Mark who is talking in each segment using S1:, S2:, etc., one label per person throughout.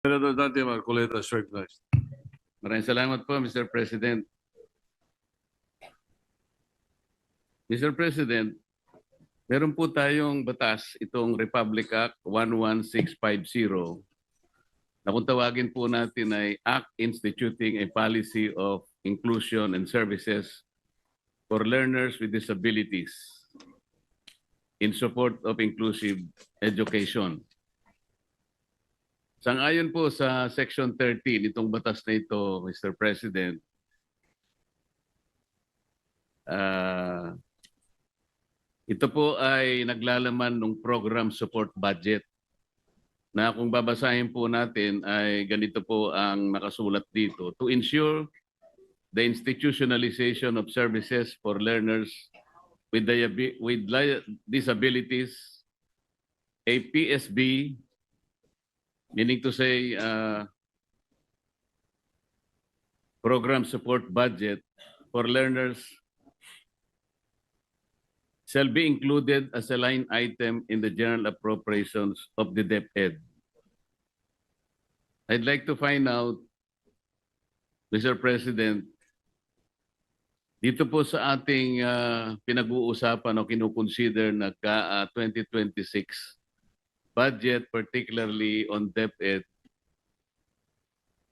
S1: Senador Dante Marcoleta, recognized.
S2: Maraming salamat po, Mr. President. Mr. President, meron po tayong batas, itong Republic Act 11650, na kung tawagin po natin ay Act Instituting a Policy of Inclusion and Services for Learners with Disabilities in support of inclusive education. Sang-ayon po sa Section 13 itong batas na ito, Mr. President, ito po ay naglalaman ng program support budget na kung babasahin po natin ay ganito po ang nakasulat dito: to ensure the institutionalization of services for learners with disabilities, a PSB, meaning to say program support budget for learners shall be included as a line item in the general appropriations of the DepEd. I'd like to find out, Mr. President, dito po sa ating pinag-uusapan o kinukonsider na 2026 budget, particularly on DepEd,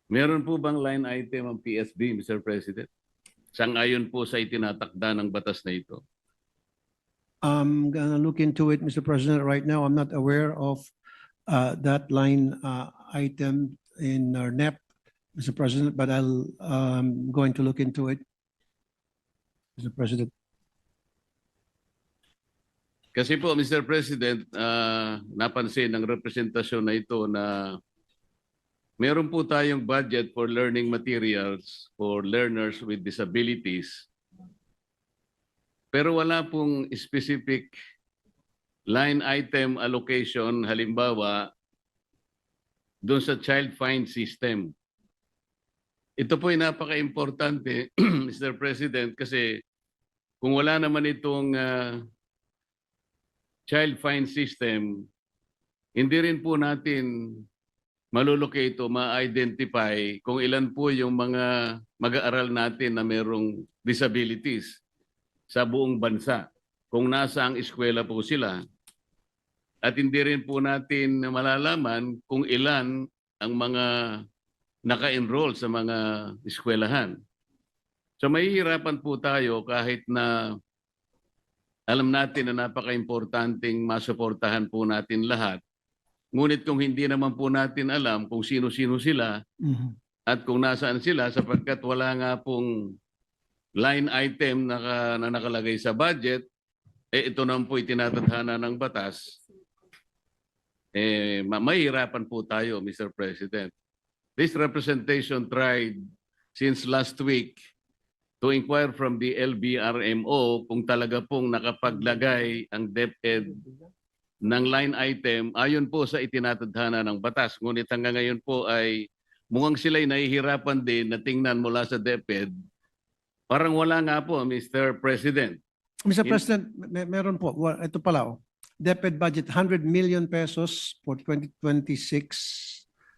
S2: meron po bang line item ang PSB, Mr. President? Sang-ayon po sa itinatakda ng batas na ito.
S3: I'm gonna look into it, Mr. President. Right now, I'm not aware of that line item in our NEP, Mr. President, but I'm going to look into it, Mr. President.
S2: Kasi po, Mr. President, napansin ng representasyon na ito na meron po tayong budget for learning materials for learners with disabilities. Pero wala pong specific line item allocation, halimbawa, doon sa child fine system. Ito po ay napaka-importante, Mr. President, kasi kung wala naman itong child fine system, hindi rin po natin malulocate o ma-identify kung ilan po yung mga mag-aaral natin na merong disabilities sa buong bansa, kung nasa ang eskwela po sila. At hindi rin po natin malalaman kung ilan ang mga naka-enroll sa mga eskwelahan. So mahihirapan po tayo kahit na alam natin na napaka-importanting masuportahan po natin lahat. Ngunit kung hindi naman po natin alam kung sino-sino sila at kung nasaan sila, sapagkat wala nga pong line item na nakalagay sa budget, ito naman po itinatadhana ng batas, mahihirapan po tayo, Mr. President. This representation tried since last week to inquire from the LBRMO kung talaga pong nakapaglagay ang DepEd ng line item ayon po sa itinatadhana ng batas. Ngunit hanggang ngayon po ay mukhang sila'y nahihirapan din na tingnan mula sa DepEd. Parang wala nga po, Mr. President.
S3: Mr. President, meron po. Ito pala, DepEd budget 100 million pesos for 2026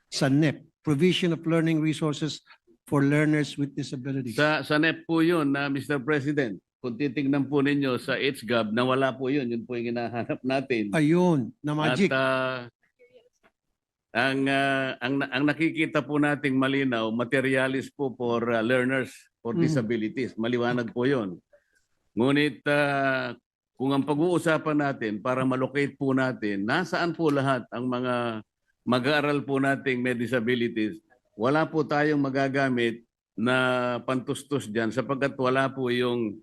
S3: sa NEP, Provision of Learning Resources for Learners with Disabilities.
S2: Sa NEP po yun, Mr. President. Kung titignan po ninyo sa HGAB, nawala po yun. Yun po yung hinahanap natin.
S3: Ayun, na magic.
S2: At ang nakikita po nating malinaw, materialis po for learners for disabilities. Maliwanag po yun. Ngunit kung ang pag-uusapan natin para malocate po natin, nasaan po lahat ang mga mag-aaral po nating may disabilities, wala po tayong magagamit na pantustos dyan sapagkat wala po yung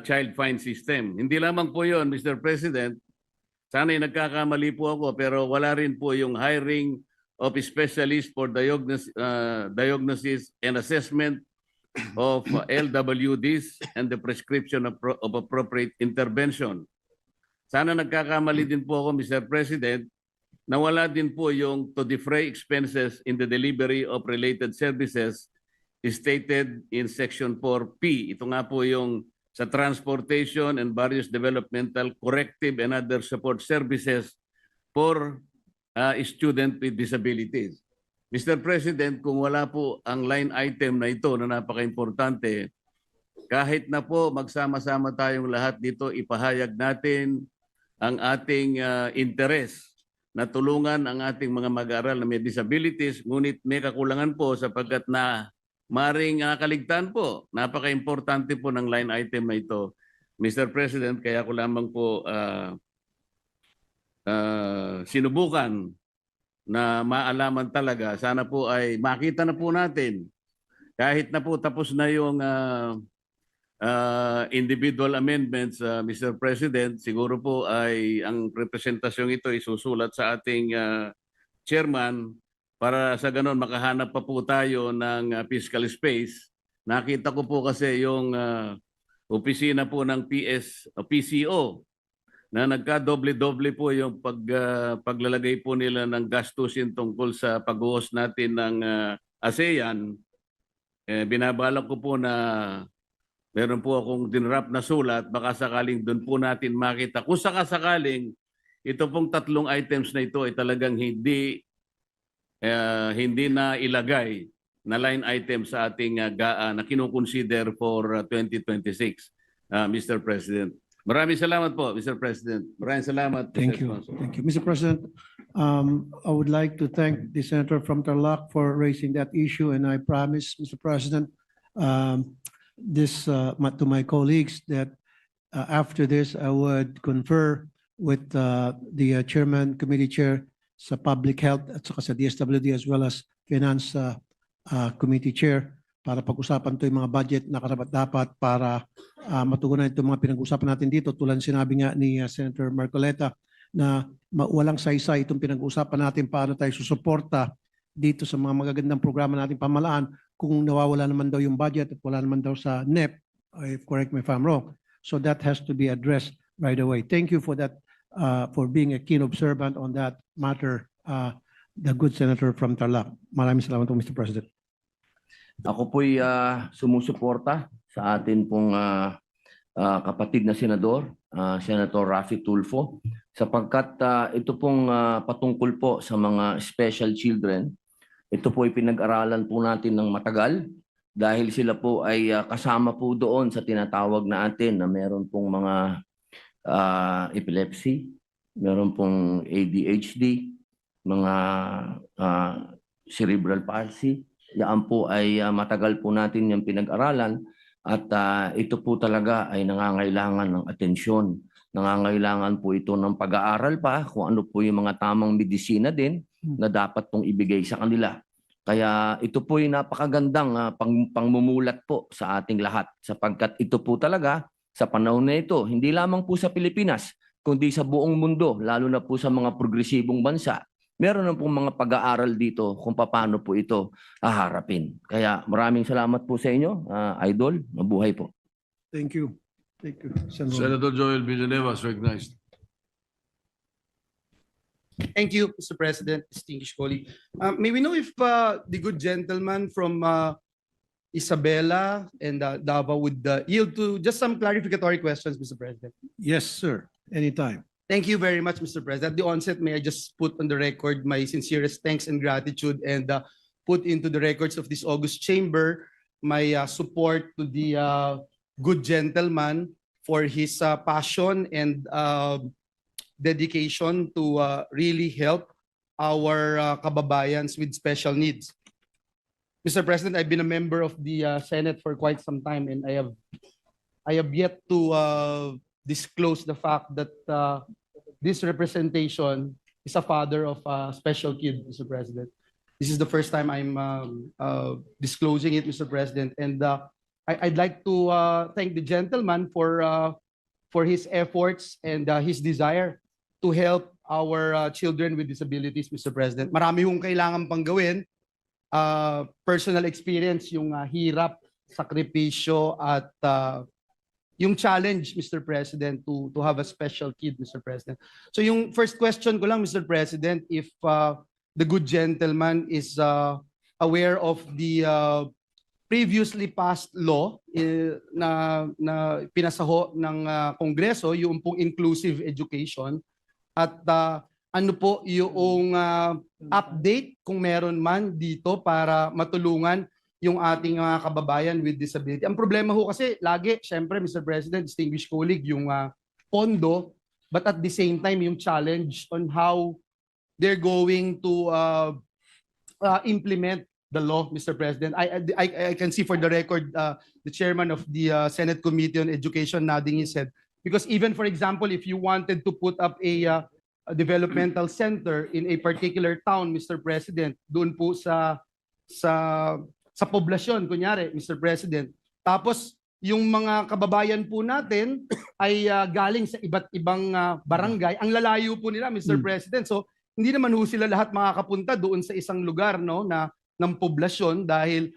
S2: child fine system. Hindi lamang po yun, Mr. President. Sana'y nagkakamali po ako pero wala rin po yung hiring of specialists for diagnosis and assessment of LWDs and the prescription of appropriate intervention. Sana nagkakamali din po ako, Mr. President, na wala din po yung to defray expenses in the delivery of related services stated in Section 4P. Ito nga po yung sa transportation and various developmental, corrective and other support services for student with disabilities. Mr. President, kung wala po ang line item na ito na napaka-importante, kahit na po magsama-sama tayong lahat dito, ipahayag natin ang ating interes na tulungan ang ating mga mag-aaral na may disabilities, ngunit may kakulangan po sapagkat na maring kaligtaan po. Napaka-importante po ng line item na ito. Mr. President, kaya ko lamang po sinubukan na maalaman talaga. Sana po ay makita na po natin. Kahit na po tapos na yung individual amendments, Mr. President, siguro po ay ang representasyong ito isusulat sa ating chairman para sa ganon makahanap pa po tayo ng fiscal space. Nakita ko po kasi yung opisina po ng PCO na nagka-doble-doble po yung paglalagay po nila ng gastusin tungkol sa pag-host natin ng ASEAN. Binabalak ko po na meron po akong dinrap na sulat, baka sakaling doon po natin makita. Kung sakasakaling ito pong tatlong items na ito ay talagang hindi na ilagay na line item sa ating GAA na kinukonsider for 2026, Mr. President. Maraming salamat po, Mr. President. Maraming salamat.
S3: Thank you. Thank you. Mr. President, I would like to thank the Senator from Tarlac for raising that issue, and I promise, Mr. President, to my colleagues that after this, I would confer with the chairman, committee chair sa Public Health at saka sa DSWD as well as Finance Committee Chair para pag-usapan ito yung mga budget na karapat-dapat para matugunan itong mga pinag-usapan natin dito. Tulad sinabi nga ni Senator Marcoleta na walang saysay itong pinag-usapan natin paano tayo susuporta dito sa mga magagandang programa natin pamalaan kung nawawala naman daw yung budget at wala naman daw sa NEP, correct me if I'm wrong. So that has to be addressed right away. Thank you for that, for being a keen observant on that matter, the good senator from Tarlac. Maraming salamat po, Mr. President.
S4: Ako po'y sumusuporta sa atin pong kapatid na senador, Senator Raffy Tulfo, sapagkat ito pong patungkol po sa mga special children. Ito po ay pinag-aralan po natin ng matagal dahil sila po ay kasama po doon sa tinatawag natin na meron pong mga epilepsy, meron pong ADHD, mga cerebral palsy. Yan po ay matagal po natin yung pinag-aralan at ito po talaga ay nangangailangan ng atensyon. Nangangailangan po ito ng pag-aaral pa kung ano po yung mga tamang medisina din na dapat pong ibigay sa kanila. Kaya ito po ay napakagandang pangmumulat po sa ating lahat sapagkat ito po talaga sa panahon na ito, hindi lamang po sa Pilipinas, kundi sa buong mundo, lalo na po sa mga progresibong bansa. Meron na pong mga pag-aaral dito kung paano po ito haharapin. Kaya maraming salamat po sa inyo, Idol. Mabuhay po.
S3: Thank you. Thank you.
S1: Senator Joel Villanueva is recognized.
S5: Thank you, Mr. President, distinguished colleague. May we know if the good gentleman from Isabela and Davao would yield to just some clarificatory questions, Mr. President?
S3: Yes, sir. Anytime.
S5: Thank you very much, Mr. President. At the onset, may I just put on the record my sincerest thanks and gratitude and put into the records of this August chamber my support to the good gentleman for his passion and dedication to really help our kababayans with special needs. Mr. President, I've been a member of the Senate for quite some time, and I have yet to disclose the fact that this representation is a father of a special kid, Mr. President. This is the first time I'm disclosing it, Mr. President, and I'd like to thank the gentleman for his efforts and his desire to help our children with disabilities, Mr. President. Marami hong kailangan pang gawin. Personal experience, yung hirap, sakripisyo, at yung challenge, Mr. President, to have a special kid, Mr. President. So yung first question ko lang, Mr. President, if the good gentleman is aware of the previously passed law na pinasaho ng Kongreso, yung pong inclusive education, at ano po yung update kung meron man dito para matulungan yung ating mga kababayan with disability. Ang problema ho kasi lagi, syempre Mr. President, distinguished colleague, yung pondo, but at the same time yung challenge on how they're going to implement the law, Mr. President. I can see for the record the chairman of the Senate Committee on Education nodding his head, because even for example, if you wanted to put up a developmental center in a particular town, Mr. President, doon po sa poblasyon, kunyari, Mr. President. Tapos, yung mga kababayan po natin ay galing sa iba't ibang barangay. Ang lalayo po nila, Mr. President. So, hindi naman ho sila lahat makakapunta doon sa isang lugar, no, na ng poblasyon dahil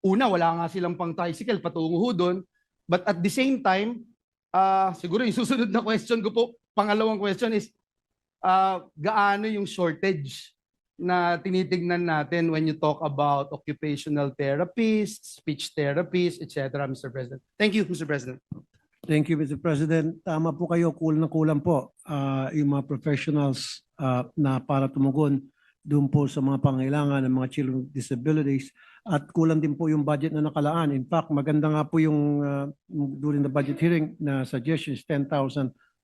S5: una, wala nga silang pang tricycle patungo ho doon. But at the same time, siguro yung susunod na question ko po, pangalawang question is, gaano yung shortage na tinitignan natin when you talk about occupational therapists, speech therapists, etc., Mr. President? Thank you, Mr. President.
S3: Thank you, Mr. President. Tama po kayo, kulang na kulang po yung mga professionals na para tumugon doon po sa mga pangailangan ng mga children with disabilities, at kulang din po yung budget na nakalaan. In fact, maganda nga po yung during the budget hearing na suggestions 10,000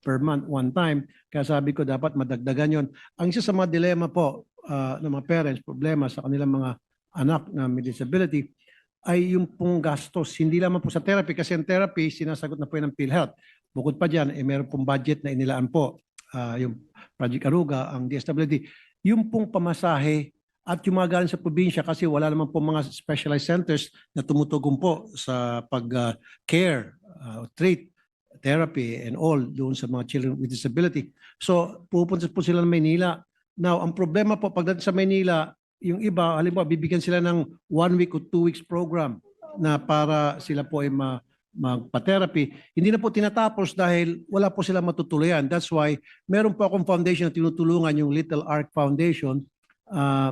S3: per month one time. Kaya sabi ko dapat madagdagan yon. Ang isa sa mga dilema po ng mga parents, problema sa kanilang mga anak na may disability, ay yung pong gastos. Hindi lamang po sa therapy, kasi ang therapy sinasagot na po yan ng PhilHealth. Bukod pa dyan, meron pong budget na inilaan po yung Project Aruga, ang DSWD. Yung pong pamasahe at yung mga galing sa probinsya, kasi wala naman po mga specialized centers na tumutugon po sa pag-care, treat, therapy and all doon sa mga children with disability. So pupunta po sila ng Maynila. Now, ang problema po pagdating sa Maynila, yung iba, halimbawa, bibigyan sila ng 1 week o 2 weeks program na para sila po ay magpa-therapy. Hindi na po tinatapos dahil wala po sila matutuluyan. That's why meron po akong foundation na tinutulungan, yung Little Arc Foundation.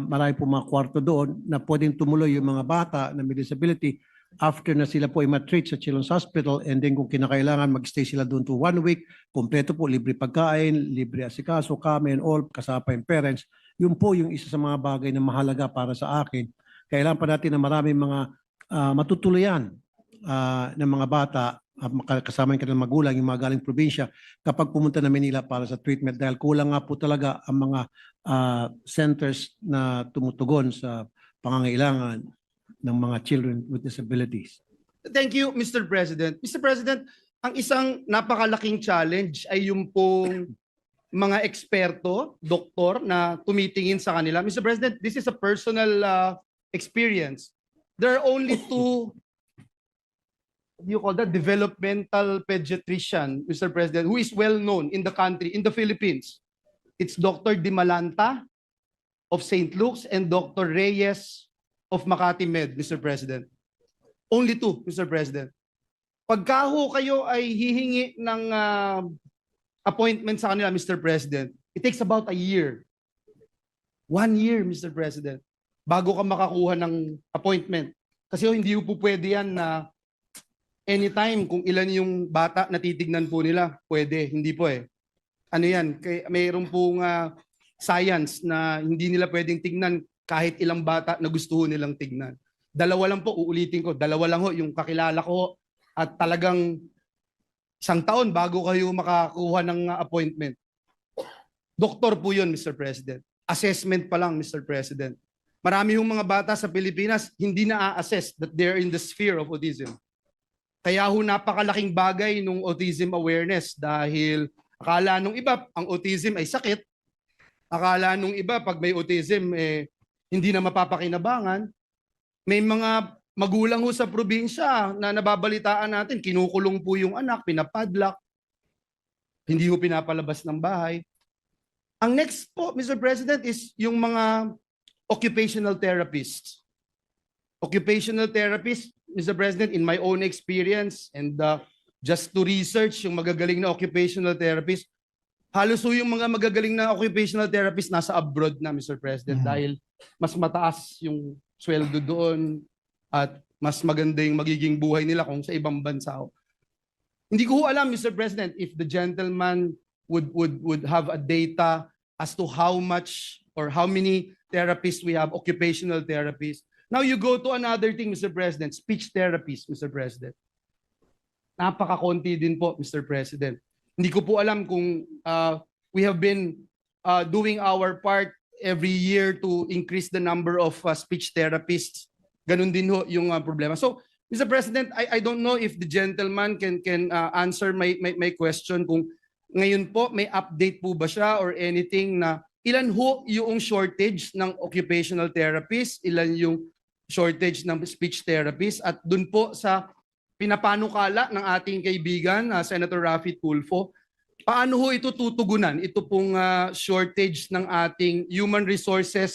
S3: Marami po mga kwarto doon na pwedeng tumuloy yung mga bata na may disability after na sila po ay matreat sa Children's Hospital, and then kung kinakailangan magstay sila doon to 1 week, kompleto po, libre pagkain, libre asikaso, kami and all, kasama pa yung parents. Yun po yung isa sa mga bagay na mahalaga para sa akin. Kailangan pa natin na maraming mga matutuluyan ng mga bata, kasama yung kanilang magulang, yung mga galing probinsya, kapag pumunta na Manila para sa treatment, dahil kulang nga po talaga ang mga centers na tumutugon sa pangangailangan ng mga children with disabilities.
S5: Thank you, Mr. President. Mr. President, ang isang napakalaking challenge ay yung pong mga eksperto, doktor na tumitingin sa kanila. Mr. President, this is a personal experience. There are only two, what do you call that, developmental pediatrician, Mr. President, who is well known in the country, in the Philippines. It's Dr. Dimalanta of St. Luke's and Dr. Reyes of Makati Med, Mr. President. Only two, Mr. President. Pagka ho kayo ay hihingi ng appointment sa kanila, Mr. President, it takes about a year. 1 year, Mr. President, bago ka makakuha ng appointment. Kasi hindi po pwede yan na anytime kung ilan yung bata na titignan po nila, pwede. Hindi po eh. Ano yan, mayroon pong science na hindi nila pwedeng tignan kahit ilang bata na gusto nilang tignan. Dalawa lang po, uulitin ko, dalawa lang ho yung kakilala ko, at talagang 1 taon bago kayo makakuha ng appointment. Doktor po yun, Mr. President. Assessment pa lang, Mr. President. Marami yung mga bata sa Pilipinas hindi na-assess that they're in the sphere of autism. Kaya ho napakalaking bagay nung autism awareness, dahil akala nung iba ang autism ay sakit. Akala nung iba pag may autism hindi na mapapakinabangan. May mga magulang ho sa probinsya na nababalitaan natin, kinukulong po yung anak, pinapadlock, hindi ho pinapalabas ng bahay. Ang next po, Mr. President, is yung mga occupational therapists. Occupational therapists, Mr. President, in my own experience and just to research yung magagaling na occupational therapists, halos ho yung mga magagaling na occupational therapists nasa abroad na, Mr. President, dahil mas mataas yung sweldo doon at mas maganda yung magiging buhay nila kung sa ibang bansa. Hindi ko alam, Mr. President, if the gentleman would have a data as to how much or how many therapists we have, occupational therapists. Now you go to another thing, Mr. President, speech therapists, Mr. President. Napakakonti din po, Mr. President. Hindi ko po alam kung we have been doing our part every year to increase the number of speech therapists. Ganun din ho yung problema. So, Mr. President, I don't know if the gentleman can answer my question kung ngayon po may update po ba siya or anything na ilan ho yung shortage ng occupational therapist, ilan yung shortage ng speech therapist, at dun po sa pinapanukala ng ating kaibigan, Senator Raffy Tulfo, paano ho ito tutugunan? Ito pong shortage ng ating human resources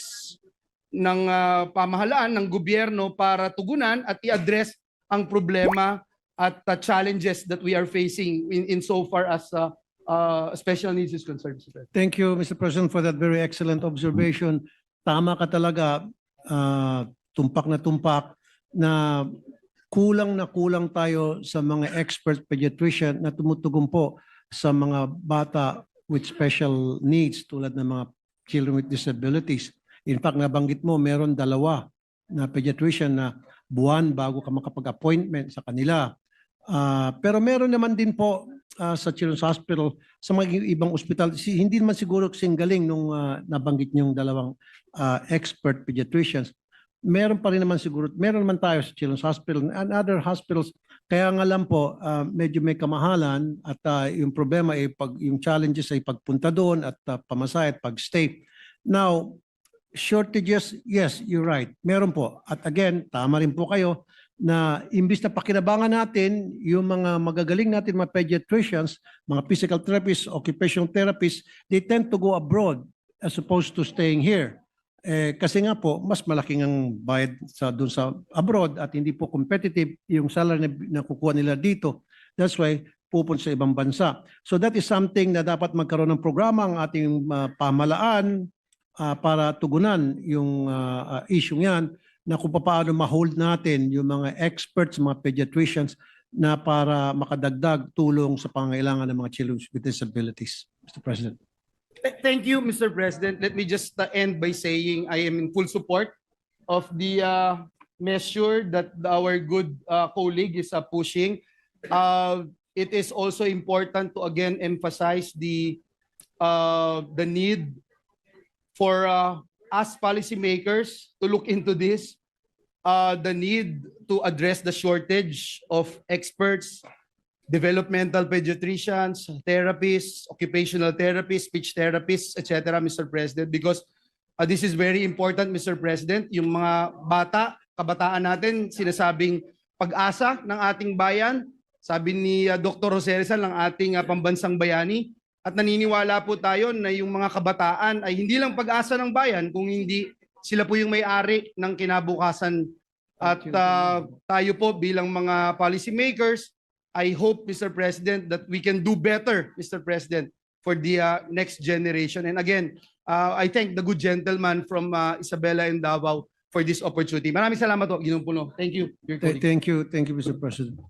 S5: ng pamahalaan, ng gobyerno para tugunan at i-address ang problema at challenges that we are facing in so far as special needs is concerned.
S3: Thank you, Mr. President, for that very excellent observation. Tama ka talaga, tumpak na kulang tayo sa mga expert pediatrician na tumutugon po sa mga bata with special needs tulad ng mga children with disabilities. In fact, nabanggit mo, meron 2 na pediatrician na buwan bago ka makapag-appointment sa kanila. Pero meron naman din po sa Children's Hospital, sa mga ibang ospital, hindi naman siguro kasing galing nung nabanggit niyong 2 expert pediatricians. Meron pa rin naman siguro, meron naman tayo sa Children's Hospital and other hospitals. Kaya nga lang po, medyo may kamahalan at yung problema ay yung challenges ay pagpunta doon at pamasahe at pag-stay. Now, shortages, yes, you're right. Meron po. At again, tama rin po kayo na imbis na pakinabangan natin yung mga magagaling natin, mga pediatricians, mga physical therapists, occupational therapists, they tend to go abroad as opposed to staying here. Kasi nga po, mas malaking ang bayad doon sa abroad at hindi po competitive yung salary na kukuha nila dito. That's why pupunta sa ibang bansa. So that is something na dapat magkaroon ng programa ang ating pamahalaan para tugunan yung issue yan na kung paano ma-hold natin yung mga experts, mga pediatricians na para makadagdag tulong sa pangangailangan ng mga children with disabilities. Mr. President.
S5: Thank you, Mr. President. Let me just end by saying I am in full support of the measure that our good colleague is pushing. It is also important to again emphasize the need for us policymakers to look into this, the need to address the shortage of experts, developmental pediatricians, therapists, occupational therapists, speech therapists, etc., Mr. President, because this is very important, Mr. President. Yung mga kabataan natin, sinasabing pag-asa ng ating bayan, sabi ni Dr. Jose Rizal ng ating pambansang bayani, at naniniwala po tayo na yung mga kabataan ay hindi lang pag-asa ng bayan, kung hindi sila po yung may-ari ng kinabukasan. At tayo po bilang mga policymakers, I hope, Mr. President, that we can do better, Mr. President, for the next generation. And again, I thank the good gentleman from Isabela and Davao for this opportunity. Maraming salamat po, Ginong Puno. Thank you.
S3: Thank you, Mr. President.